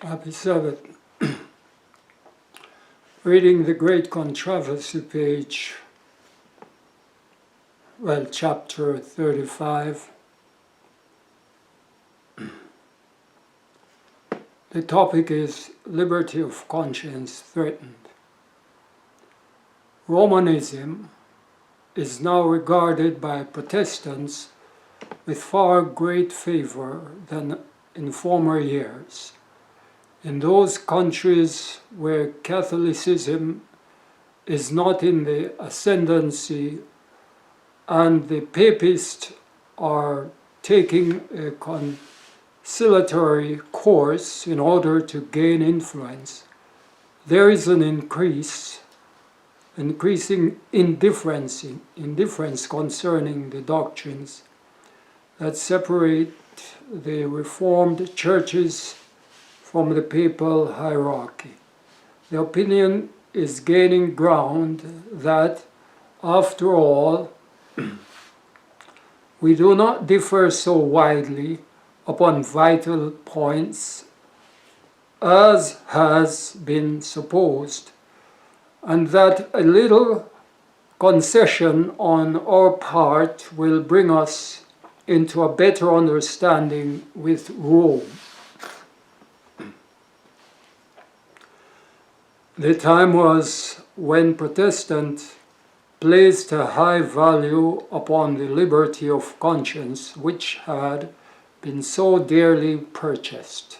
Happy Sabbath. Reading the Great Controversy page, chapter 35. The topic is liberty of conscience threatened. Romanism is now regarded by Protestants with far greater favor than in former years. In those countries where Catholicism is not in the ascendancy and the papists are taking a conciliatory course in order to gain influence, there is an increasing indifference concerning the doctrines that separate the Reformed churches from the papal hierarchy. The opinion is gaining ground that, after all, we do not differ so widely upon vital points as has been supposed, and that a little concession on our part will bring us into a better understanding with Rome. The time was when Protestants placed a high value upon the liberty of conscience which had been so dearly purchased.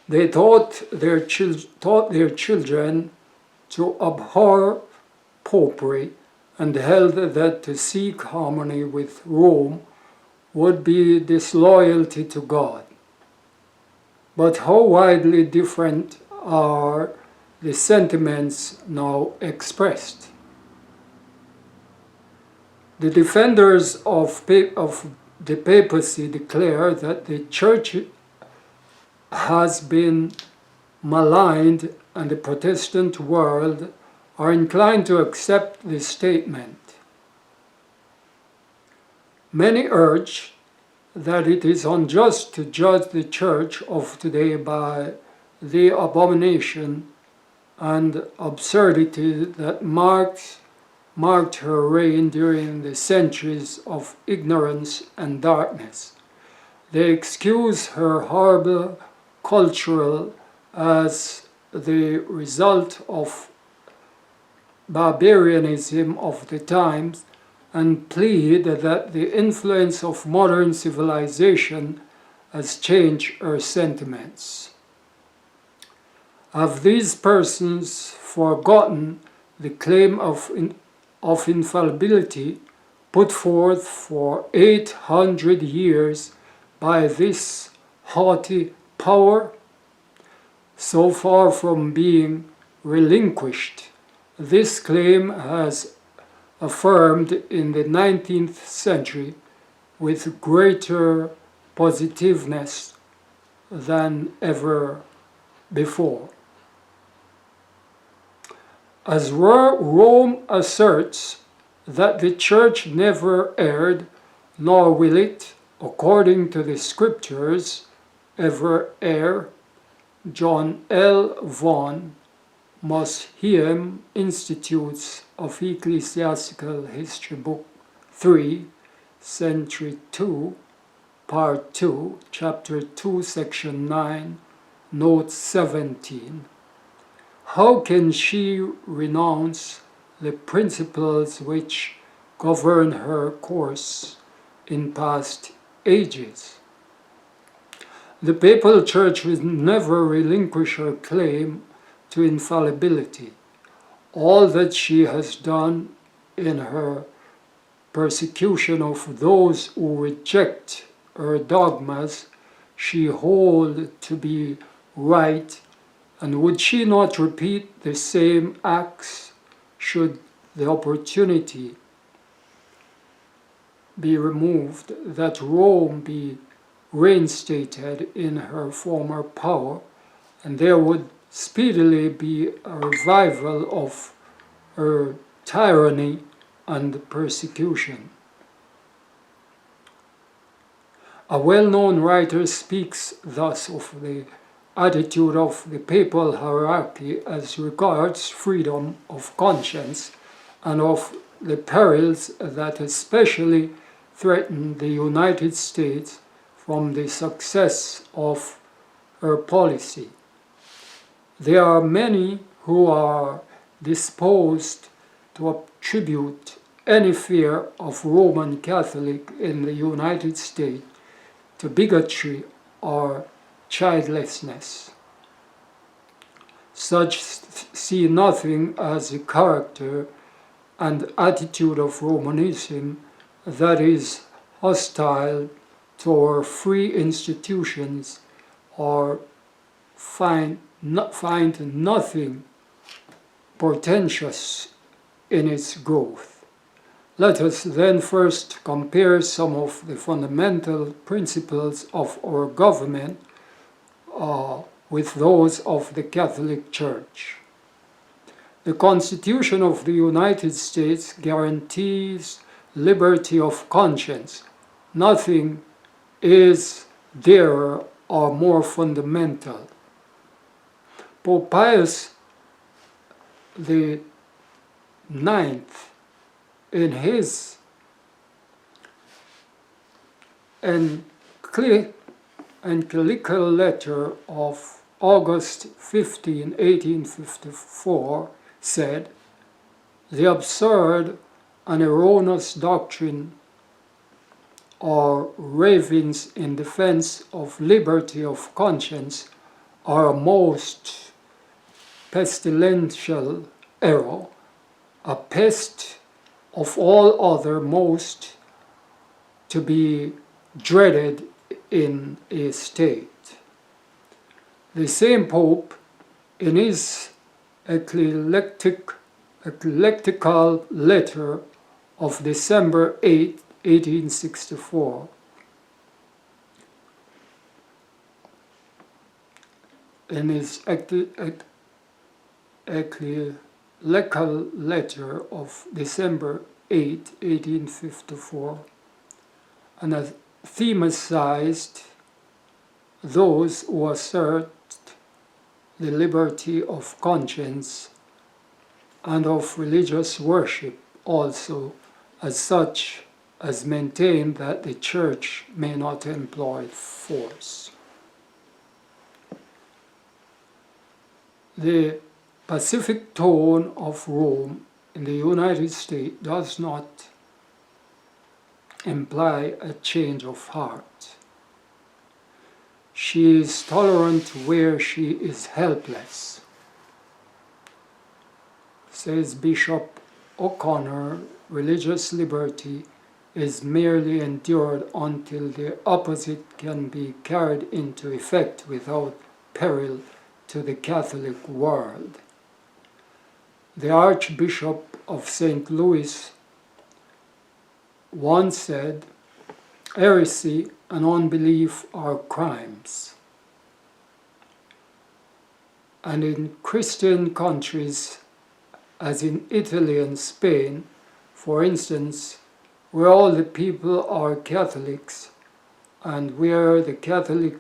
They taught their children to abhor popery and held that to seek harmony with Rome would be disloyalty to God. But how widely different are the sentiments now expressed? The defenders of the papacy declare that the Church has been maligned, and the Protestant world are inclined to accept this statement. Many urge that it is unjust to judge the Church of today by the abomination and absurdity that marked her reign during the centuries of ignorance and darkness. They excuse her horrible cultural as the result of barbarianism of the times, and plead that the influence of modern civilization has changed her sentiments. Have these persons forgotten the claim of infallibility put forth for 800 years by this haughty power? So far from being relinquished, this claim has affirmed in the 19th century with greater positiveness than ever before. As Rome asserts that the Church never erred, nor will it, according to the Scriptures, ever err, John L. Vaughan, Mosheim Institutes of Ecclesiastical History, Book 3, Century 2, Part 2, Chapter 2, Section 9, Note 17. How can she renounce the principles which govern her course in past ages? The Papal Church will never relinquish her claim to infallibility. All that she has done in her persecution of those who reject her dogmas, she holds to be right, and would she not repeat the same acts should the opportunity be removed, that Rome be reinstated in her former power, and there would speedily be a revival of her tyranny and persecution. A well-known writer speaks thus of the attitude of the papal hierarchy as regards freedom of conscience and of the perils that especially threaten the United States from the success of her policy. There are many who are disposed to attribute any fear of Roman Catholic in the United States to bigotry or childlessness. Such see nothing as the character and attitude of Romanism that is hostile to our free institutions, or find nothing portentous in its growth. Let us then first compare some of the fundamental principles of our government with those of the Catholic Church. The Constitution of the United States guarantees liberty of conscience. Nothing is dearer or more fundamental. Pope Pius the Ninth, in his encyclical letter of August 15, 1854, said, "The absurd and erroneous doctrine or ravings in defense of liberty of conscience are a most pestilential error, a pest of all other most to be dreaded in a state." The same Pope, in his eclectical letter of December 8, 1864, in his ecumenical letter of December 8, 1854, anathematized those who assert the liberty of conscience and of religious worship also, as such as maintain that the Church may not employ force. The pacific tone of Rome in the United States does not imply a change of heart. She is tolerant where she is helpless. Says Bishop O'Connor, religious liberty is merely endured until the opposite can be carried into effect without peril to the Catholic world. The Archbishop of St. Louis once said, "Heresy and unbelief are crimes." And in Christian countries, as in Italy and Spain, for instance, where all the people are Catholics and where the Catholic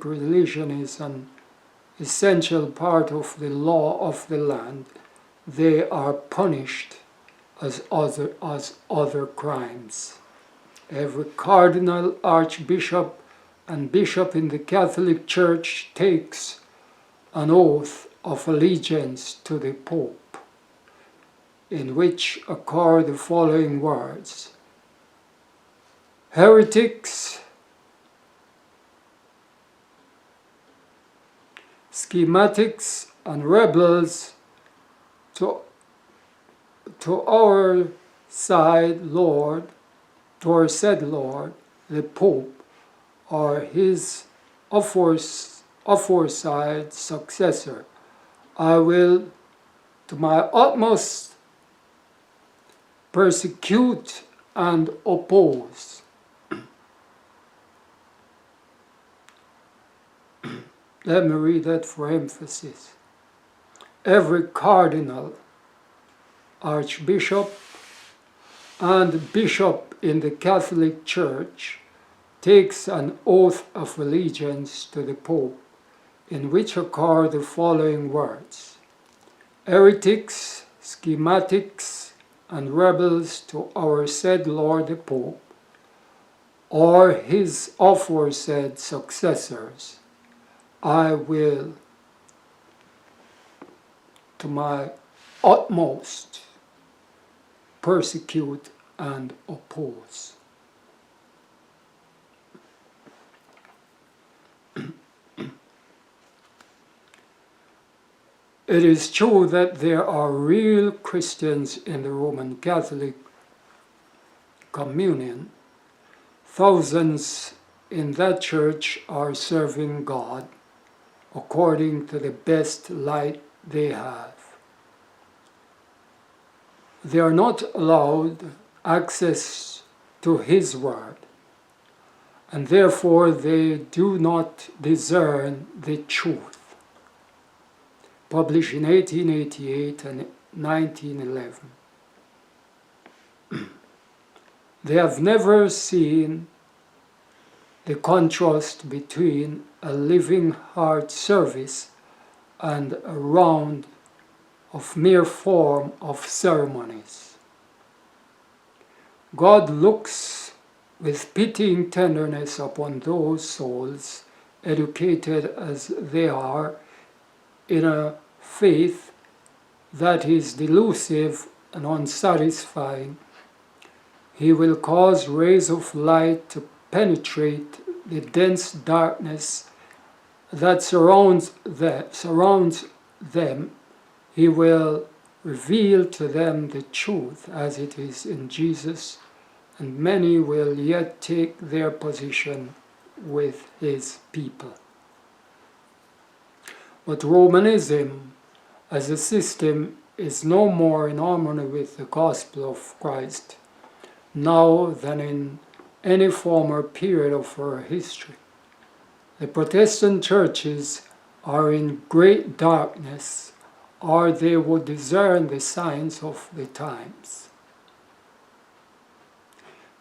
religion is an essential part of the law of the land, they are punished as other crimes. Every cardinal, archbishop, and bishop in the Catholic Church takes an oath of allegiance to the Pope, in which occur the following words: "Heretics, schismatics, and rebels to our said Lord, the Pope, or his aforesaid successor, I will to my utmost persecute and oppose." Let me read that for emphasis. Every cardinal, archbishop, and bishop in the Catholic Church takes an oath of allegiance to the Pope, in which occur the following words: heretics, schismatics, and rebels to our said Lord the Pope, or his aforesaid successors, I will, to my utmost, persecute and oppose. It is true that there are real Christians in the Roman Catholic Communion. Thousands in that church are serving God according to the best light they have. They are not allowed access to His Word, and therefore they do not discern the truth. Published in 1888 and 1911. They have never seen the contrast between a living heart service and a round of mere form of ceremonies. God looks with pitying tenderness upon those souls, educated as they are in a faith that is delusive and unsatisfying. He will cause rays of light to penetrate the dense darkness that surrounds them. He will reveal to them the truth as it is in Jesus, and many will yet take their position with His people. But Romanism as a system is no more in harmony with the gospel of Christ now than in any former period of our history. The Protestant churches are in great darkness, or they would discern the signs of the times.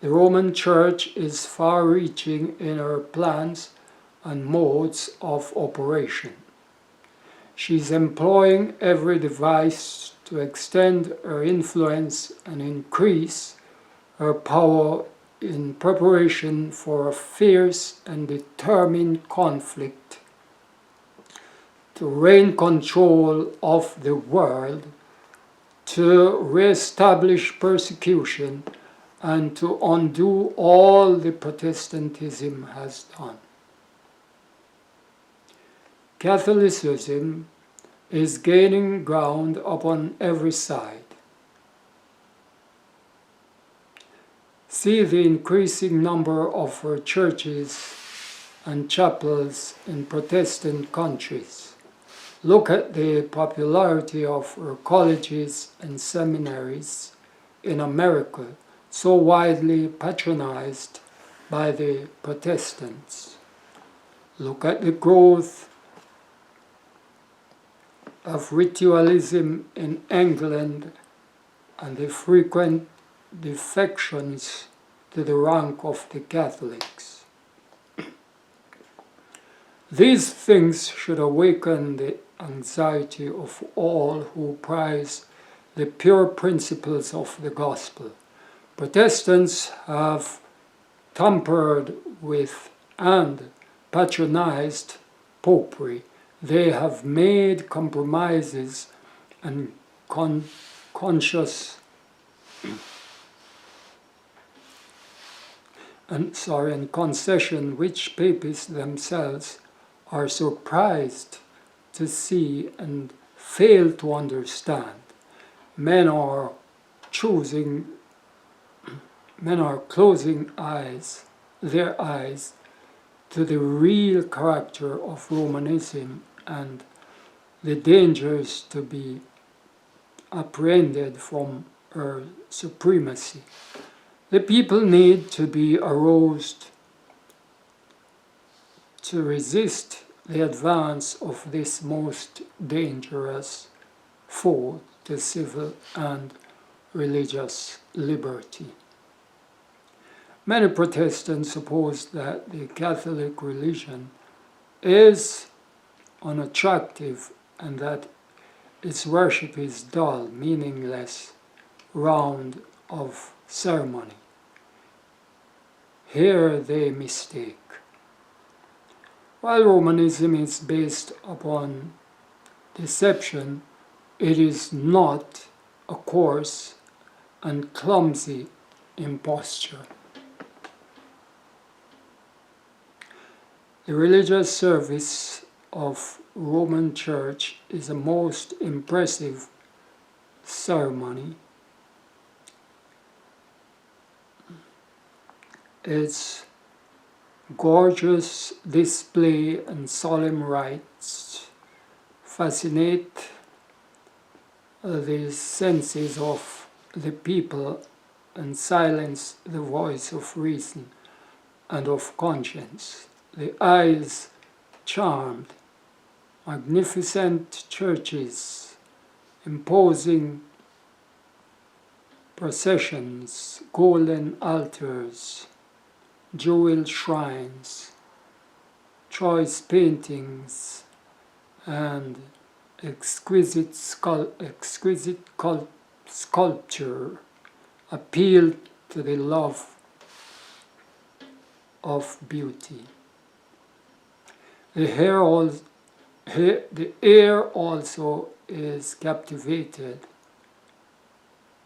The Roman Church is far-reaching in her plans and modes of operation. She is employing every device to extend her influence and increase her power in preparation for a fierce and determined conflict to regain control of the world, to re-establish persecution, and to undo all the Protestantism has done. Catholicism is gaining ground upon every side. See the increasing number of her churches and chapels in Protestant countries. Look at the popularity of her colleges and seminaries in America, so widely patronized by the Protestants. Look at the growth of ritualism in England and the frequent defections to the rank of the Catholics. These things should awaken the anxiety of all who prize the pure principles of the gospel. Protestants have tampered with and patronized popery. They have made compromises and concession which papists themselves are surprised to see and fail to understand. Men are closing their eyes to the real character of Romanism and the dangers to be apprehended from her supremacy. The people need to be aroused to resist the advance of this most dangerous foe to civil and religious liberty. Many Protestants suppose that the Catholic religion is unattractive and that its worship is dull, meaningless, round of ceremony. Here they mistake. While Romanism is based upon deception, it is not a coarse and clumsy imposture. The religious service of Roman Church is a most impressive ceremony. Its gorgeous display and solemn rites fascinate the senses of the people and silence the voice of reason and of conscience. The eyes charmed, magnificent churches, imposing processions, golden altars, jeweled shrines, choice paintings, and exquisite sculpture appeal to the love of beauty. The air also is captivated.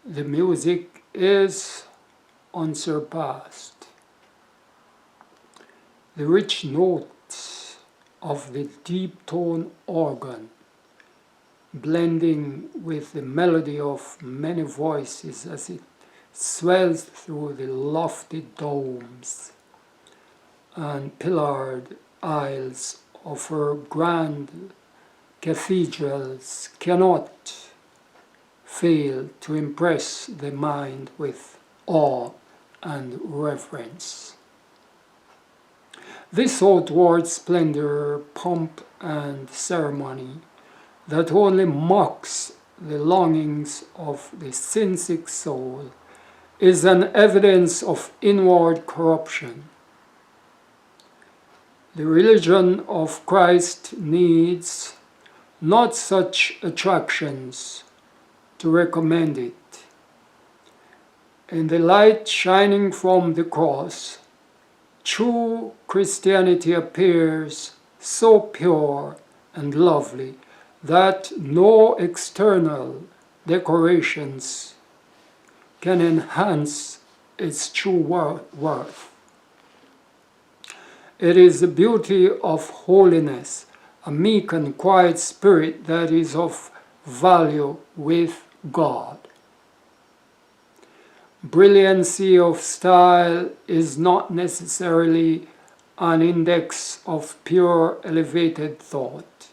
The music is unsurpassed. The rich notes of the deep tone organ, blending with the melody of many voices as it swells through the lofty domes and pillared aisles of her grand cathedrals, cannot fail to impress the mind with awe and reverence. This outward splendor, pomp, and ceremony that only mocks the longings of the sin-sick soul is an evidence of inward corruption. The religion of Christ needs not such attractions to recommend it. In the light shining from the cross, true Christianity appears so pure and lovely that no external decorations can enhance its true worth. It is the beauty of holiness, a meek and quiet spirit that is of value with God. Brilliancy of style is not necessarily an index of pure elevated thought.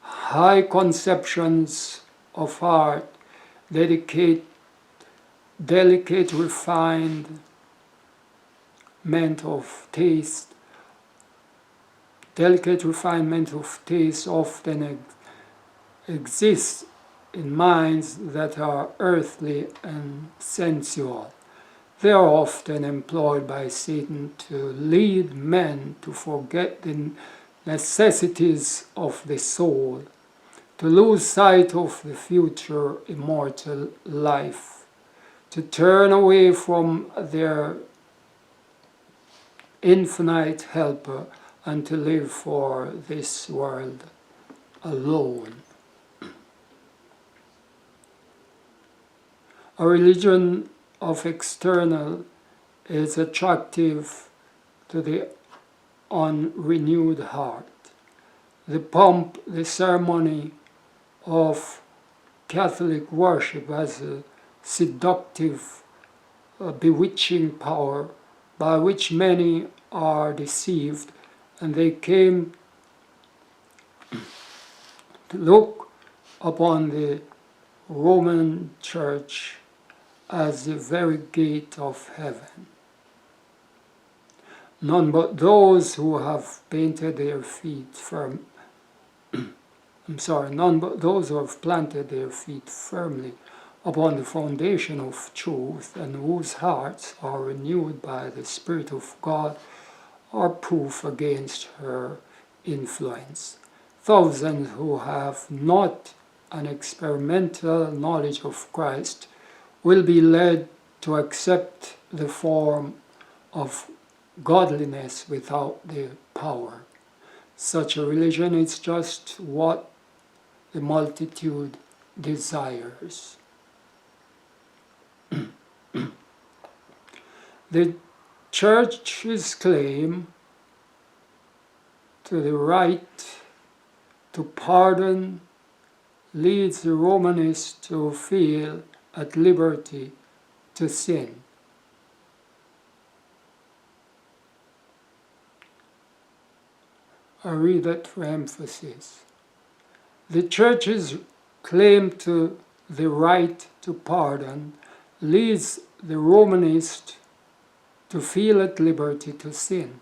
High conceptions of art, delicate refinement of taste, often exists in minds that are earthly and sensual. They are often employed by Satan to lead men to forget the necessities of the soul, to lose sight of the future immortal life, to turn away from their infinite helper and to live for this world alone. A religion of external is attractive to the unrenewed heart. The pomp, the ceremony of Catholic worship has a seductive, bewitching power by which many are deceived, and they came to look upon the Roman Church as the very gate of heaven. None but those who have planted their feet firmly upon the foundation of truth, and whose hearts are renewed by the Spirit of God, are proof against her influence. Thousands who have not an experimental knowledge of Christ will be led to accept the form of godliness without the power. Such a religion is just what the multitude desires. The Church's claim to the right to pardon leads the Romanists to feel at liberty to sin. I read that for emphasis. The Church's claim to the right to pardon leads the Romanist to feel at liberty to sin.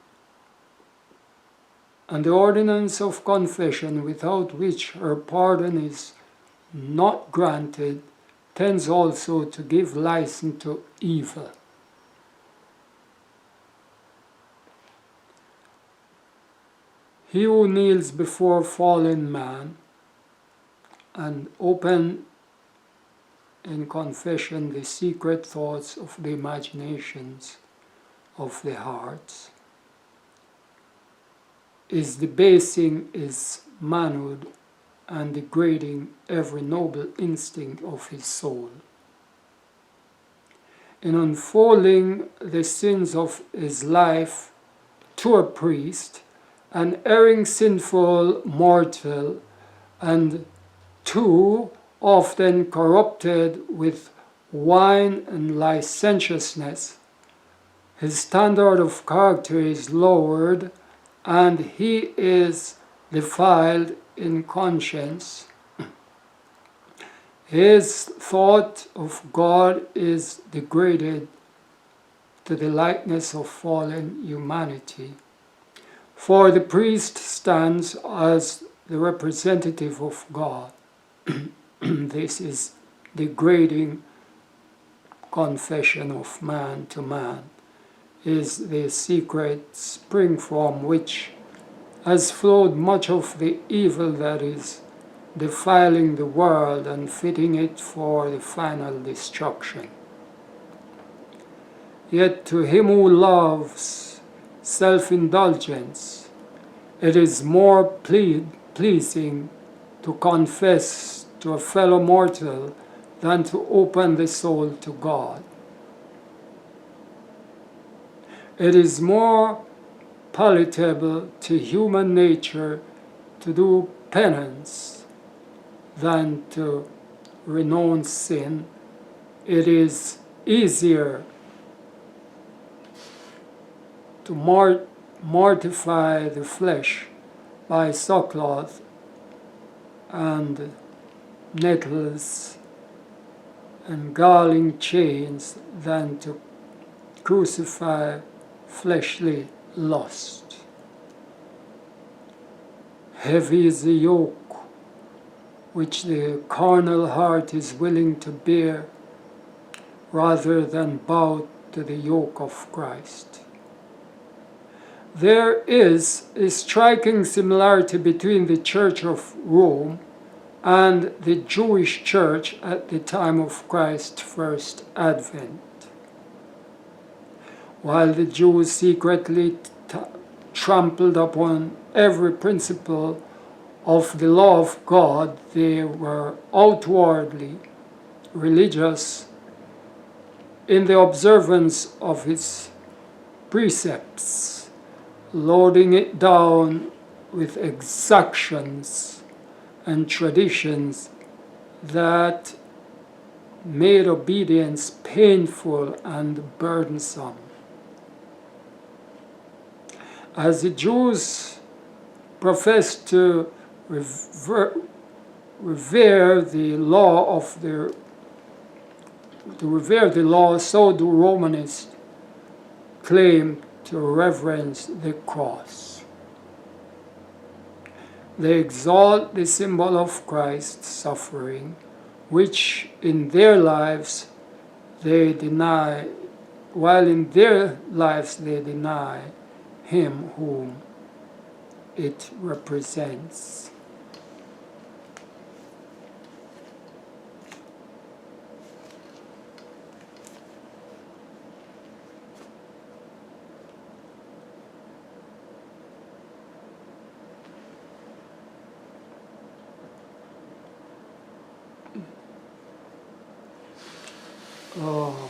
And the ordinance of confession, without which her pardon is not granted, tends also to give license to evil. He who kneels before fallen man and open in confession the secret thoughts of the imaginations of the hearts is debasing his manhood and degrading every noble instinct of his soul. In unfolding the sins of his life to a priest, an erring sinful mortal, and too often corrupted with wine and licentiousness, his standard of character is lowered, and he is defiled in conscience. His thought of God is degraded to the likeness of fallen humanity. For the priest stands as the representative of God. This is degrading confession of man to man, is the secret spring from which has flowed much of the evil that is defiling the world and fitting it for the final destruction. Yet to him who loves self-indulgence, it is more pleasing to confess to a fellow mortal than to open the soul to God. It is more palatable to human nature to do penance than to renounce sin. It is easier to mortify the flesh by sackcloth and nettles and galling chains than to crucify fleshly lust. Heavy is the yoke which the carnal heart is willing to bear, rather than bow to the yoke of Christ. There is a striking similarity between the Church of Rome and the Jewish church at the time of Christ's first advent. While the Jews secretly trampled upon every principle of the law of God, they were outwardly religious in the observance of its precepts, loading it down with exactions and traditions that made obedience painful and burdensome. As the Jews professed to revere the law, so do Romanists claim to reverence the cross. They exalt the symbol of Christ's suffering which in their lives they deny, while in their lives they deny him whom it represents. Oh.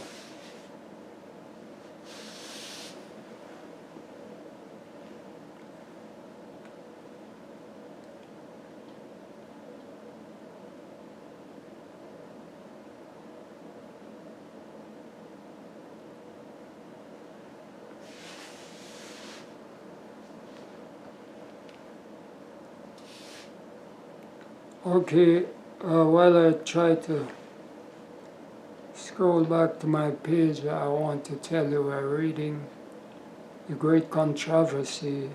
Okay, while I try to scroll back to my page, I want to tell you we're reading The Great Controversy,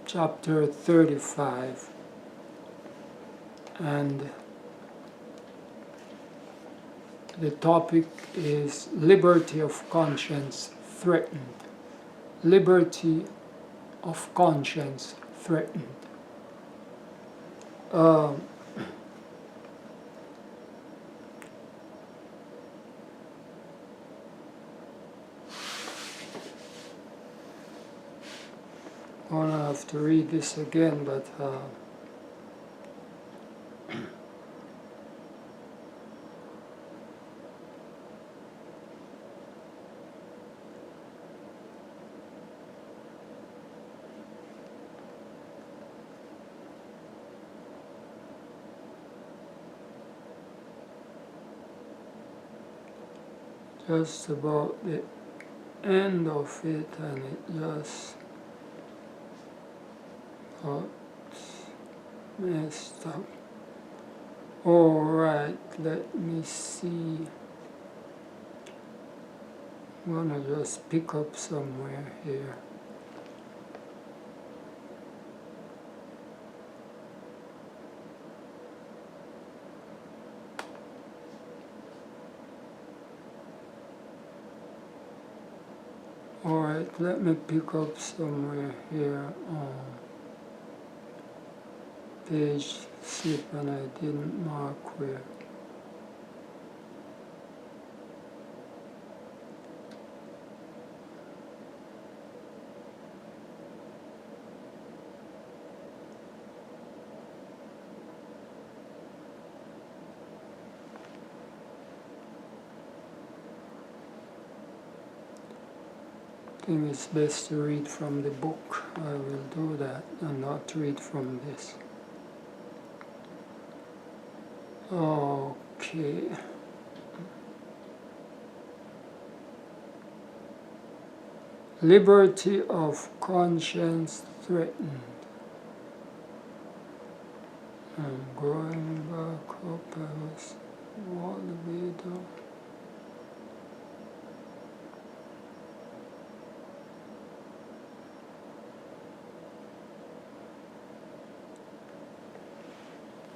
chapter 35, and the topic is liberty of conscience threatened. Liberty of conscience threatened. I'm gonna have to read this again, but just about the end of it, and it just got messed up. Alright, let me see. I'm gonna just pick up somewhere here. Alright, let me pick up somewhere here on page 6, and I didn't mark where. I think it's best to read from the book. I will do that and not read from this. Okay. Liberty of conscience threatened. I'm going back up. I was all the way down.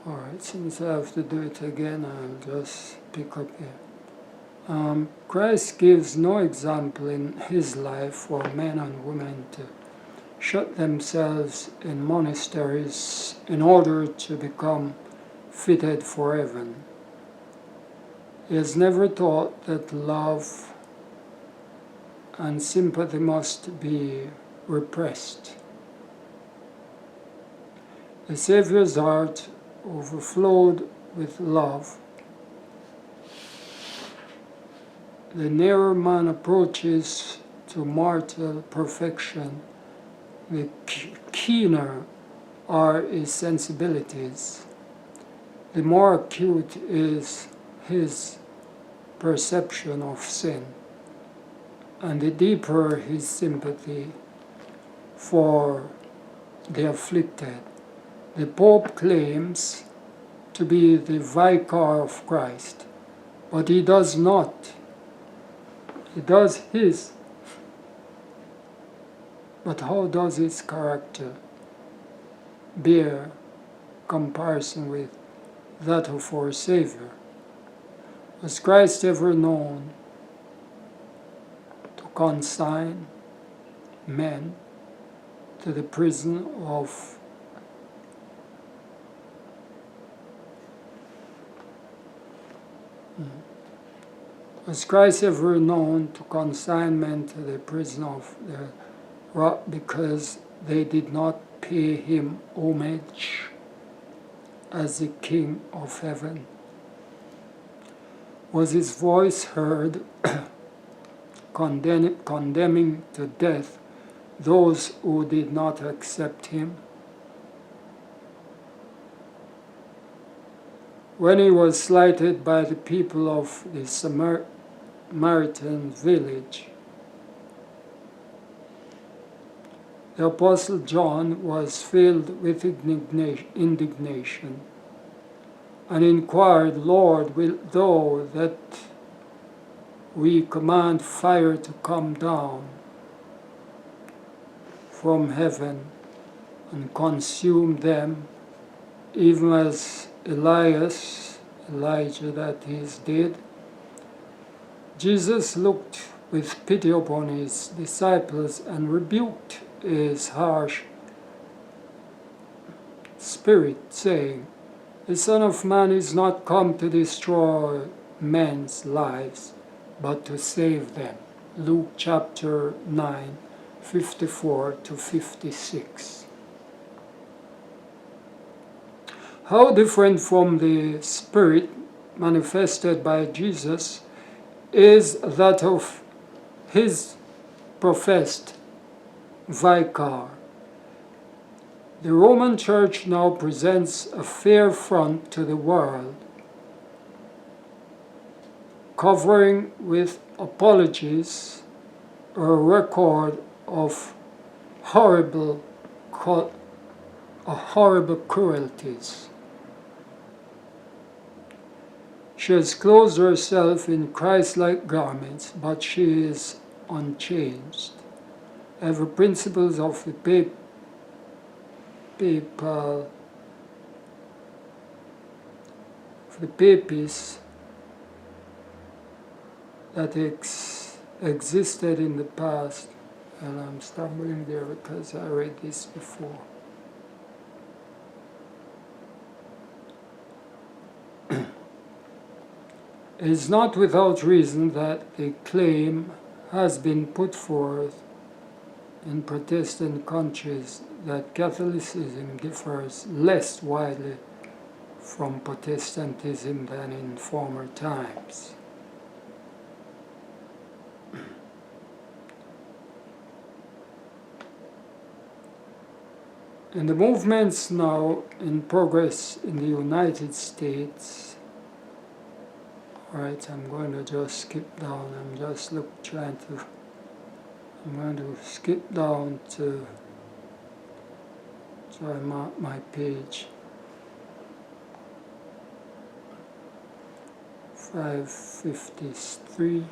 Alright, since I have to do it again, I'll just pick up here. Christ gives no example in his life for men and women to shut themselves in monasteries in order to become fitted for heaven. He has never taught that love and sympathy must be repressed. The Saviour's heart overflowed with love. The nearer man approaches to mortal perfection, the keener are his sensibilities, the more acute is his perception of sin, and the deeper his sympathy for the afflicted. The Pope claims to be the vicar of Christ, but he does not. He does his. But how does his character bear comparison with that of our Savior? Was Christ ever known to consign men to the prison of Was Christ ever known to consign men to the prison of the rock because they did not pay him homage as the King of heaven? Was his voice heard condemning to death those who did not accept him? When he was slighted by the people of the Samaritan village, the Apostle John was filled with indignation and inquired, Lord, wilt thou that we command fire to come down from heaven and consume them, even as Elijah that is dead? Jesus looked with pity upon his disciples and rebuked his harsh spirit, saying, The Son of Man is not come to destroy men's lives, but to save them. Luke chapter 9, 54 to 56. How different from the spirit manifested by Jesus is that of his professed vicar. The Roman Church now presents a fair front to the world, covering with apologies a record of horrible cruelties. She has clothed herself in Christ-like garments, but she is unchanged. Every principles of the papists that existed in the past, and I'm stumbling there because I read this before. It is not without reason that the claim has been put forth in Protestant countries that Catholicism differs less widely from Protestantism than in former times. In the movements now in progress in the United States, alright, I'm going to just skip down. I'm going to skip down to my page 553.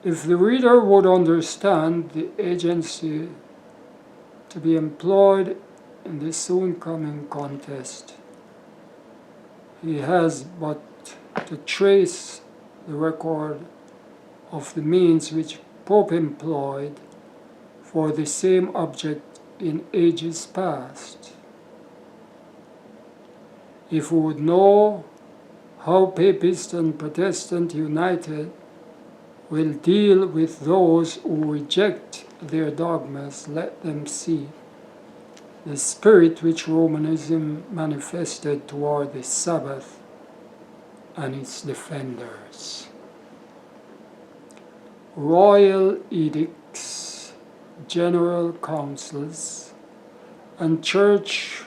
If the reader would understand the agency to be employed in this soon coming contest, he has but to trace the record of the means which Pope employed for the same object in ages past. If we would know how Papist and Protestant united will deal with those who reject their dogmas, let them see the spirit which Romanism manifested toward the Sabbath and its defenders. Royal edicts, general councils, and church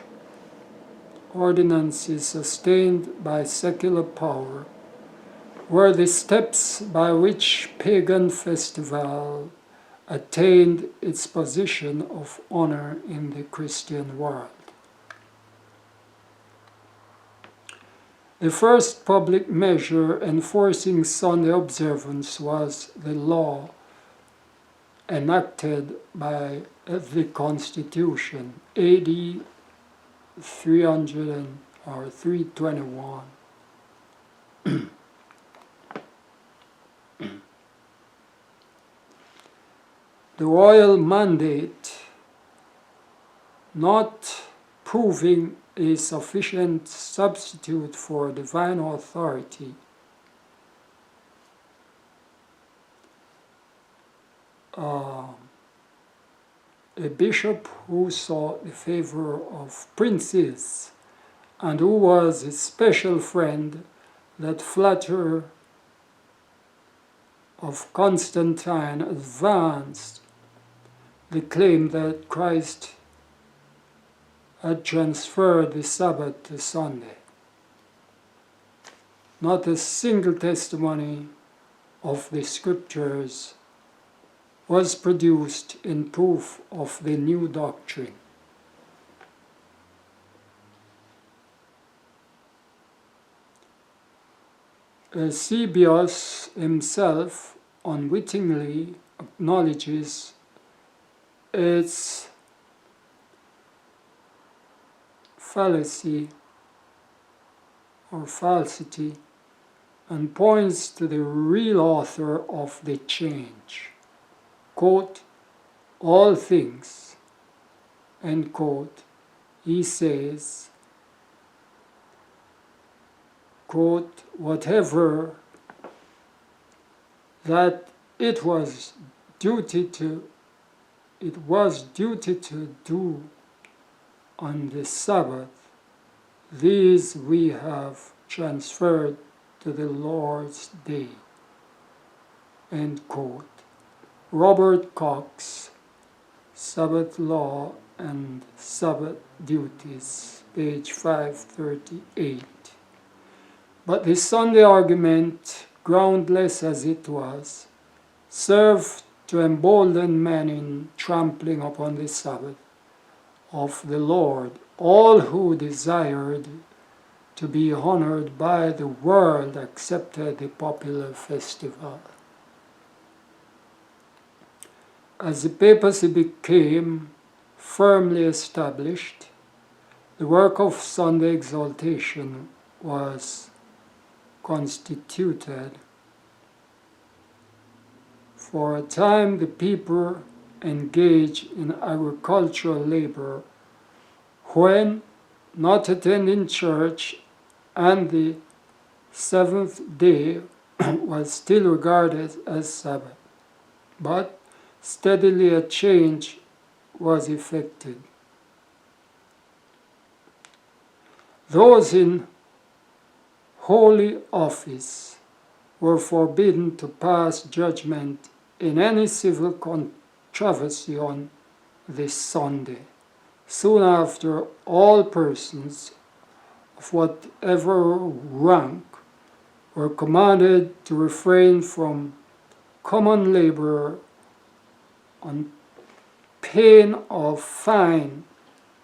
ordinances sustained by secular power were the steps by which pagan festival attained its position of honor in the Christian world. The first public measure enforcing Sunday observance was the law enacted by the Constitution, AD 321. The royal mandate not proving a sufficient substitute for divine authority, a bishop who sought the favor of princes and who was a special friend that flatterer of Constantine advanced the claim that Christ had transferred the Sabbath to Sunday. Not a single testimony of the scriptures was produced in proof of the new doctrine. Eusebius himself unwittingly acknowledges its fallacy or falsity and points to the real author of the change. Quote, all things, end quote, he says, quote, whatever that it was duty to do on the Sabbath, these we have transferred to the Lord's day, end quote. Robert Cox, Sabbath Law and Sabbath Duties, page 538. But the Sunday argument, groundless as it was, served to embolden men in trampling upon the Sabbath of the Lord, all who desired to be honored by the world accepted the popular festival. As the papacy became firmly established, the work of Sunday exaltation was constituted. For a time, the people engaged in agricultural labor when not attending church, and the seventh day was still regarded as Sabbath. But steadily a change was effected. Those in holy office were forbidden to pass judgment in any civil controversy on this Sunday. Soon after, all persons of whatever rank were commanded to refrain from common labor on pain of fine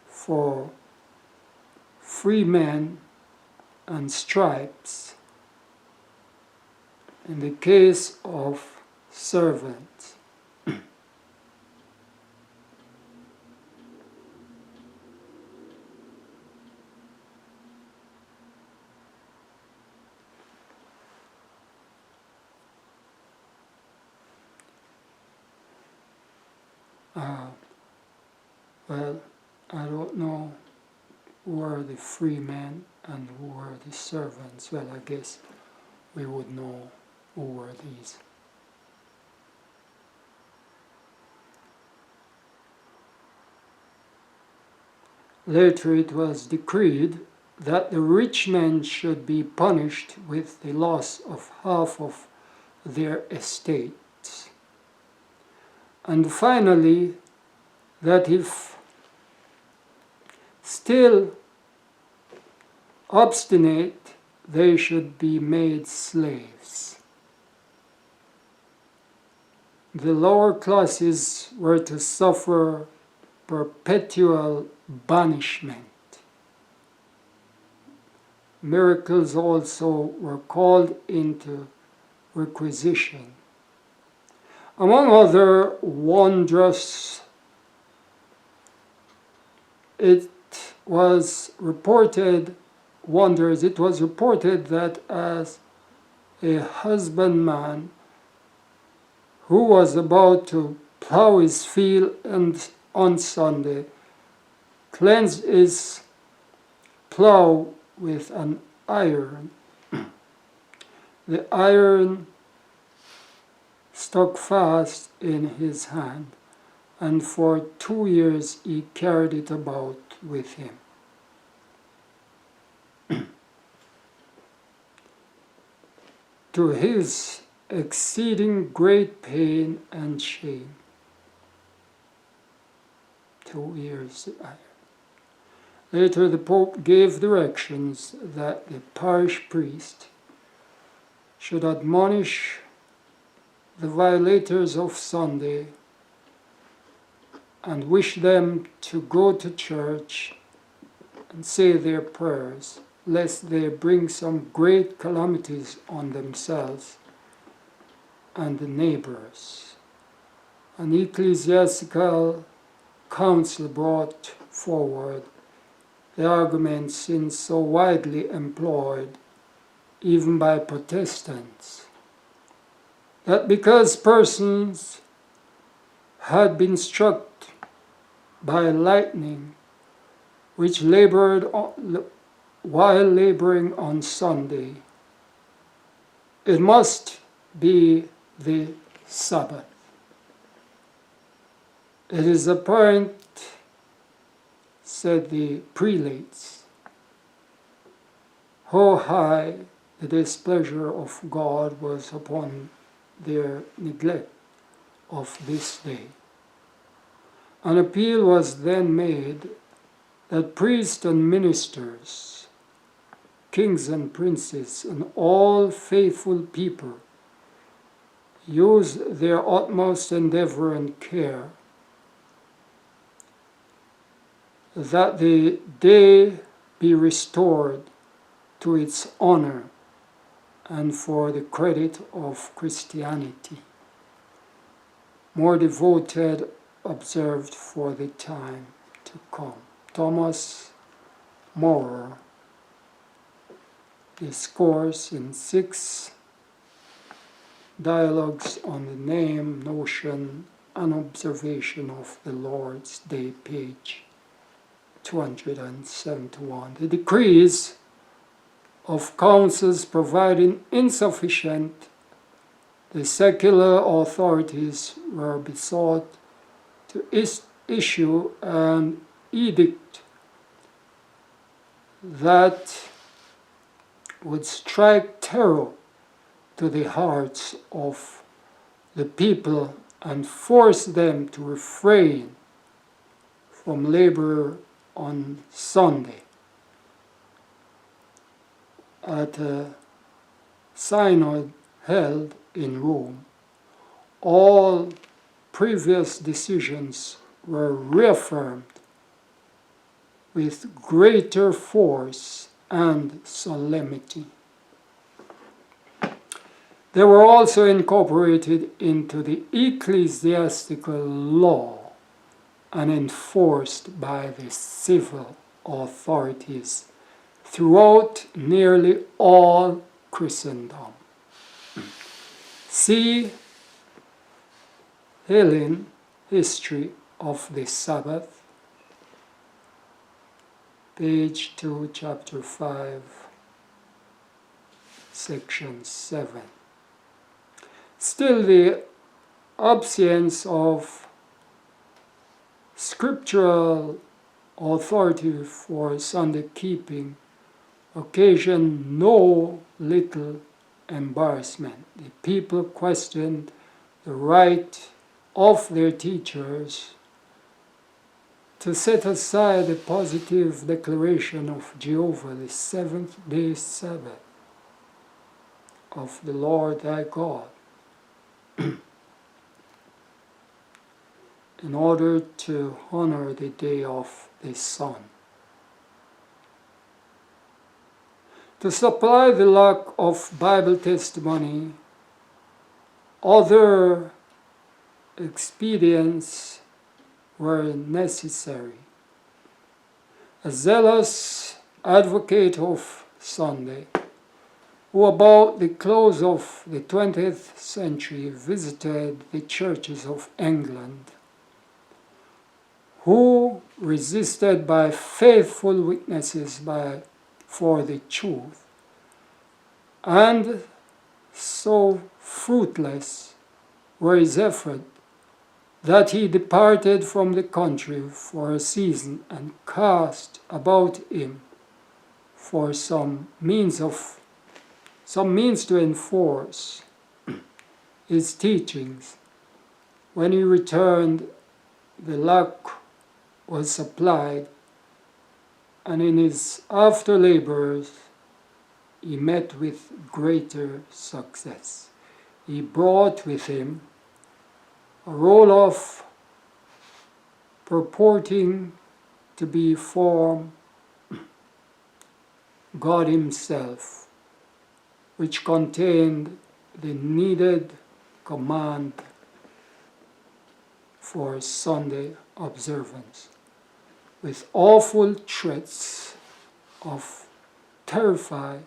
for freemen and stripes in the case of servants. Well, I don't know who are the free men and who are the servants. Well, I guess we would know who were these. Later it was decreed that the rich men should be punished with the loss of half of their estates. And finally, that if still obstinate, they should be made slaves. The lower classes were to suffer perpetual banishment. Miracles also were called into requisition. Among other wondrous, it was reported that as a husbandman who was about to plow his field and on Sunday cleansed his plow with an iron. The iron stuck fast in his hand, and for 2 years he carried it about with him. To his exceeding great pain and shame. 2 years iron. Later the Pope gave directions that the parish priest should admonish the violators of Sunday and wish them to go to church and say their prayers, lest they bring some great calamities on themselves and the neighbors. An ecclesiastical council brought forward the argument since so widely employed even by Protestants, that because persons had been struck by lightning which labored while laboring on Sunday, it must be the Sabbath. It is apparent, said the prelates, how high the displeasure of God was upon their neglect of this day. An appeal was then made that priests and ministers, kings and princes, and all faithful people use their utmost endeavor and care that the day be restored to its honor and for the credit of Christianity, more devoted, observed for the time to come. Thomas More, Discourse in 6 Dialogues on the Name, Notion, and Observation of the Lord's Day, page 271. The decrees of councils providing insufficient, the secular authorities were besought to issue an edict that would strike terror to the hearts of the people and force them to refrain from labor on Sunday. At a synod held in Rome, all previous decisions were reaffirmed with greater force and solemnity. They were also incorporated into the ecclesiastical law and enforced by the civil authorities throughout nearly all Christendom. See Helen, History of the Sabbath, page 2, chapter 5, section 7. Still, the absence of scriptural authority for Sunday keeping occasioned no little embarrassment. The people questioned the right of their teachers to set aside the positive declaration of Jehovah, the seventh-day Sabbath of the Lord thy God, in order to honor the day of the sun. To supply the lack of Bible testimony, other expedients were necessary. A zealous advocate of Sunday, who about the close of the 20th century visited the churches of England, who resisted by faithful witnesses for the truth, and so fruitless were his efforts that he departed from the country for a season and cast about him for some means to enforce his teachings. When he returned, the lack was supplied, and in his after labors he met with greater success. He brought with him a roll of purporting to be from God Himself, which contained the needed command for Sunday observance, with awful threats of terrify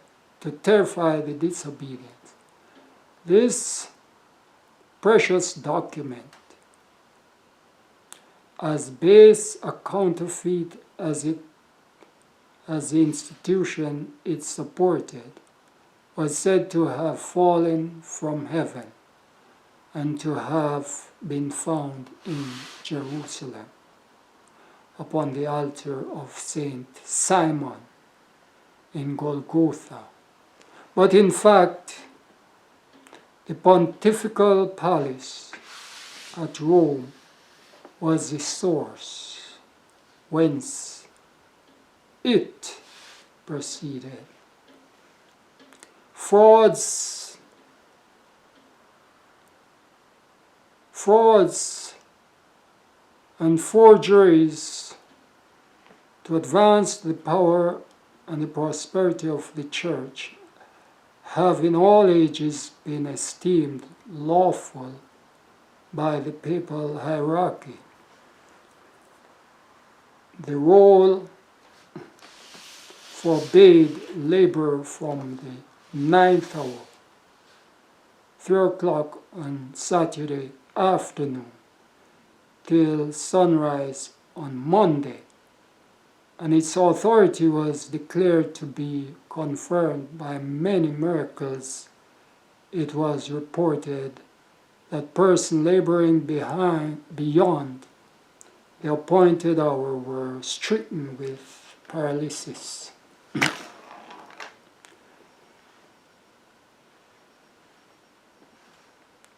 the disobedient. This precious document, as base a counterfeit as the institution it supported, was said to have fallen from heaven and to have been found in Jerusalem upon the altar of Saint Simon in Golgotha. But in fact, the pontifical palace at Rome was the source whence it proceeded. Frauds and forgeries to advance the power and the prosperity of the Church have in all ages been esteemed lawful by the papal hierarchy. The roll forbade labor from the 9th hour, 3 o'clock on Saturday afternoon, till sunrise on Monday, and its authority was declared to be confirmed by many miracles. It was reported that persons laboring beyond the appointed hour were stricken with paralysis.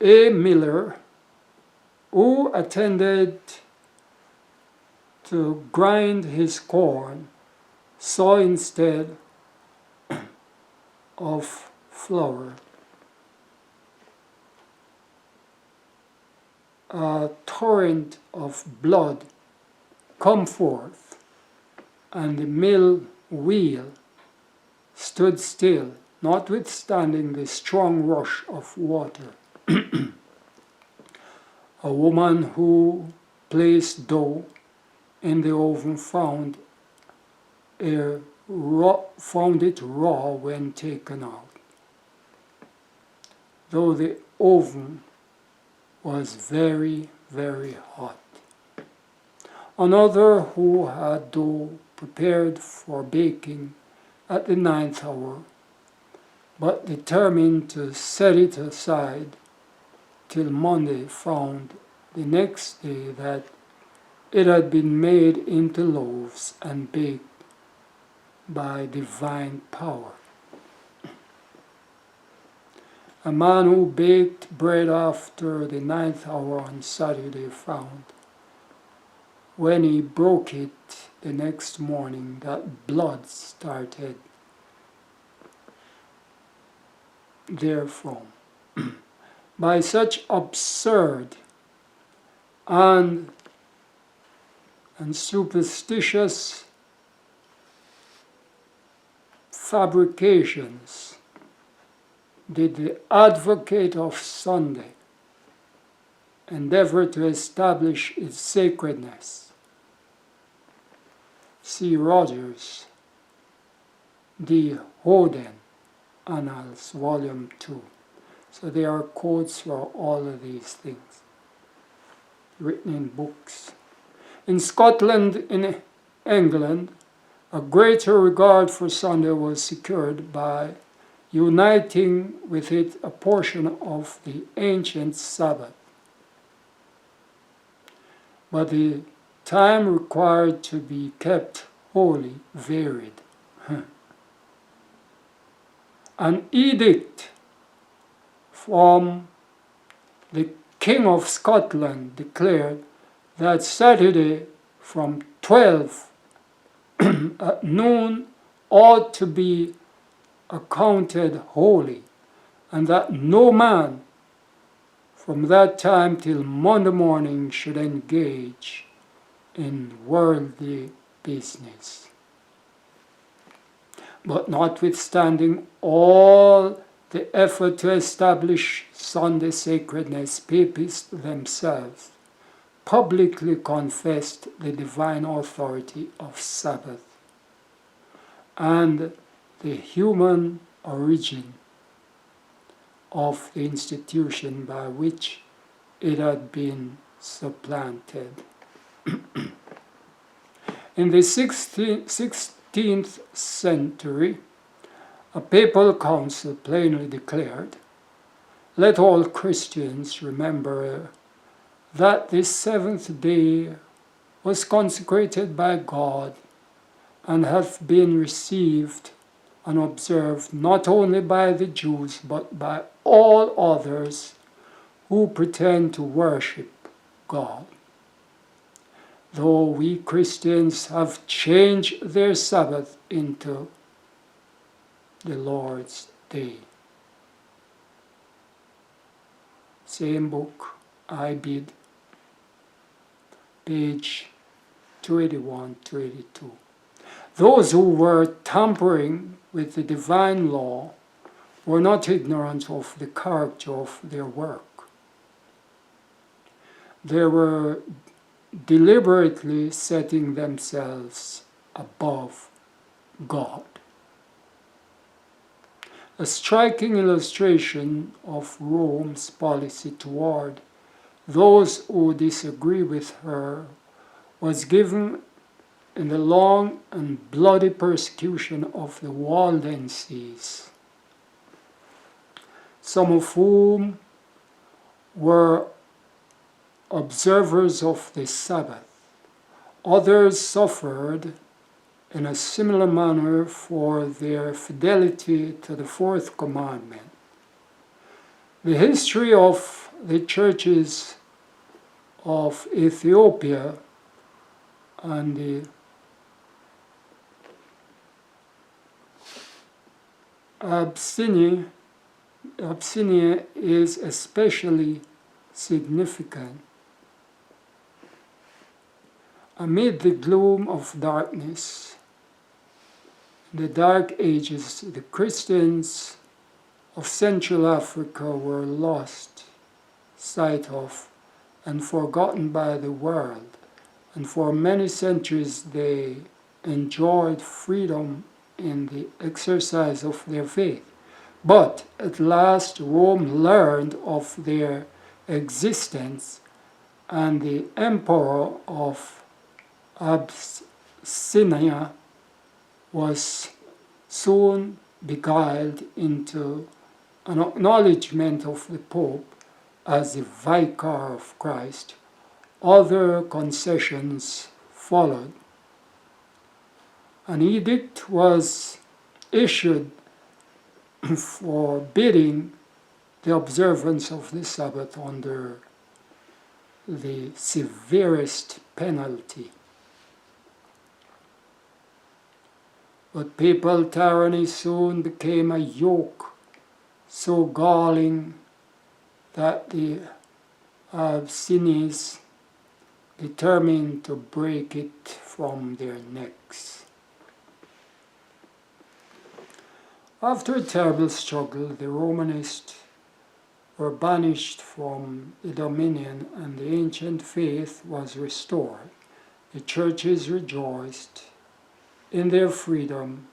A miller who attended to grind his corn saw instead of flour a torrent of blood come forth, and the mill wheel stood still, notwithstanding the strong rush of water. A woman who placed dough in the oven found it raw when taken out, though the oven was very, very hot. Another who had dough prepared for baking at the 9th hour, but determined to set it aside till Monday, found the next day that it had been made into loaves and baked by divine power. A man who baked bread after the 9th hour on Saturday found, when he broke it the next morning, that blood started therefrom. By such absurd and superstitious fabrications did the advocate of Sunday endeavor to establish its sacredness. See Rogers, D. Hoden, Annals, Volume 2. So there are quotes for all of these things, written in books. In Scotland, in England, a greater regard for Sunday was secured by uniting with it a portion of the ancient Sabbath. But the time required to be kept holy varied. An edict from the King of Scotland declared that Saturday from 12 at noon ought to be accounted holy, and that no man from that time till Monday morning should engage in worldly business. But notwithstanding all the effort to establish Sunday sacredness, papists themselves publicly confessed the divine authority of Sabbath and the human origin of the institution by which it had been supplanted. In the 16th century, a papal council plainly declared, "Let all Christians remember that this seventh day was consecrated by God and hath been received and observed not only by the Jews but by all others who pretend to worship God. Though we Christians have changed their Sabbath into the Lord's Day." Same book, I Bid, page 281-282. Those who were tampering with the divine law were not ignorant of the character of their work. They were deliberately setting themselves above God. A striking illustration of Rome's policy toward those who disagree with her was given in the long and bloody persecution of the Waldenses, some of whom were observers of the Sabbath. Others suffered in a similar manner for their fidelity to the fourth commandment. The history of the churches of Ethiopia and the Abyssinia is especially significant. Amid the gloom of darkness, in the Dark Ages, the Christians of Central Africa were lost sight of and forgotten by the world, and for many centuries they enjoyed freedom in the exercise of their faith. But at last Rome learned of their existence, and the emperor of Abyssinia was soon beguiled into an acknowledgement of the Pope as the vicar of Christ. Other concessions followed. An edict was issued forbidding the observance of the Sabbath under the severest penalty. But papal tyranny soon became a yoke so galling that the Abyssinians determined to break it from their necks. After a terrible struggle, the Romanists were banished from the dominion and the ancient faith was restored. The churches rejoiced in their freedom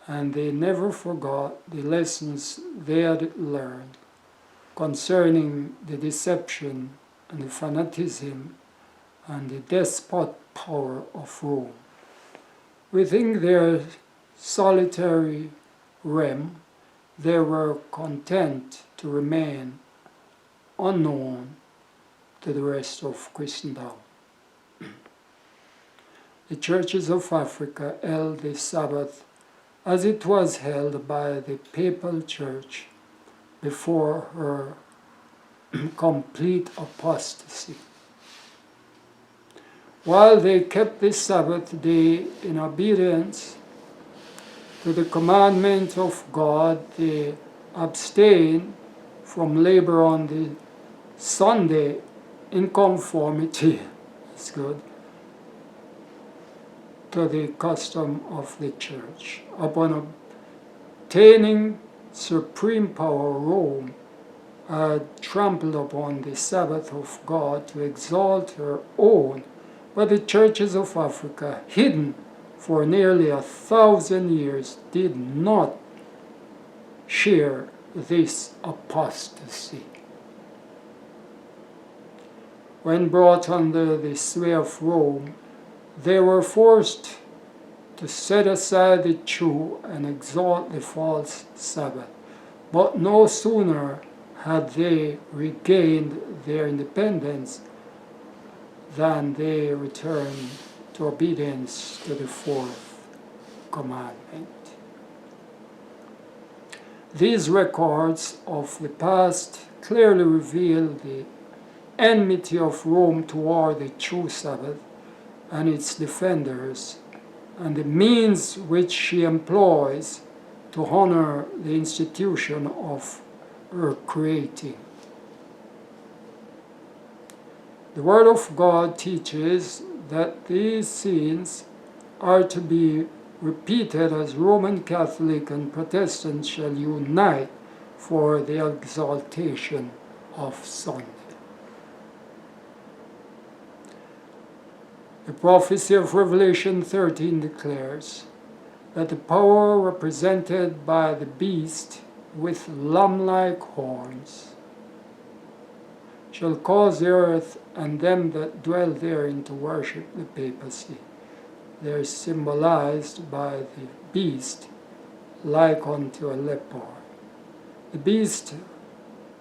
and they never forgot the lessons they had learned concerning the deception and the fanaticism and the despot power of Rome. Within their solitary realm, they were content to remain unknown to the rest of Christendom. The churches of Africa held the Sabbath as it was held by the papal church before her complete apostasy. While they kept the Sabbath day in obedience to the commandment of God, they abstained from labor on the Sunday in conformity, it's good, to the custom of the church. Upon obtaining supreme power, Rome had trampled upon the Sabbath of God to exalt her own, but the churches of Africa, hidden for nearly 1,000 years, did not share this apostasy. When brought under the sway of Rome, they were forced to set aside the true and exalt the false Sabbath. But no sooner had they regained their independence than they returned to obedience to the fourth commandment. These records of the past clearly reveal the enmity of Rome toward the true Sabbath and its defenders, and the means which she employs to honor the institution of her creating. The Word of God teaches that these scenes are to be repeated as Roman Catholic and Protestant shall unite for the exaltation of Sunday. The prophecy of Revelation 13 declares that the power represented by the beast with lamb-like horns shall cause the earth and them that dwell therein to worship the papacy. They are symbolized by the beast like unto a leopard. The beast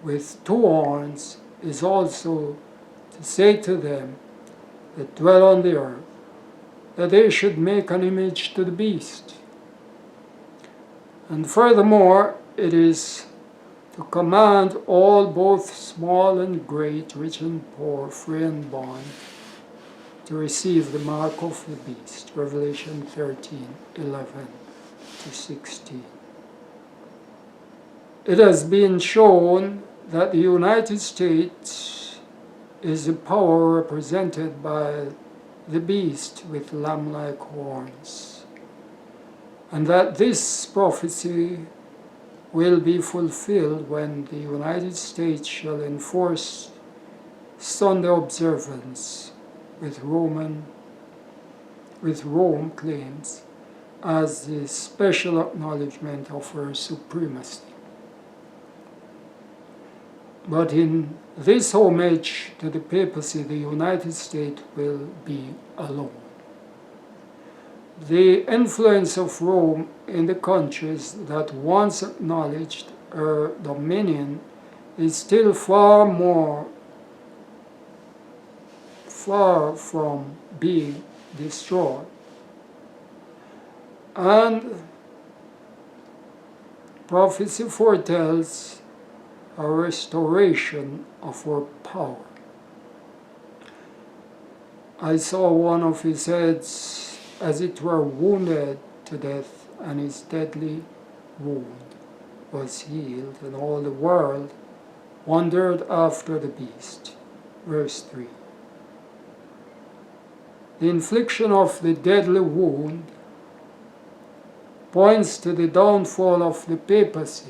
with 2 horns is also to say to them that dwell on the earth that they should make an image to the beast. And furthermore, it is to command all, both small and great, rich and poor, free and bond, to receive the mark of the beast. Revelation 13:11-16. It has been shown that the United States is the power represented by the beast with lamb-like horns, and that this prophecy will be fulfilled when the United States shall enforce Sunday observance with Rome claims as the special acknowledgement of her supremacy. But in this homage to the papacy, the United States will be alone. The influence of Rome in the countries that once acknowledged her dominion is still far from being destroyed. And prophecy foretells a restoration of her power. I saw one of his heads as it were wounded to death, and his deadly wound was healed, and all the world wondered after the beast. Verse 3. The infliction of the deadly wound points to the downfall of the papacy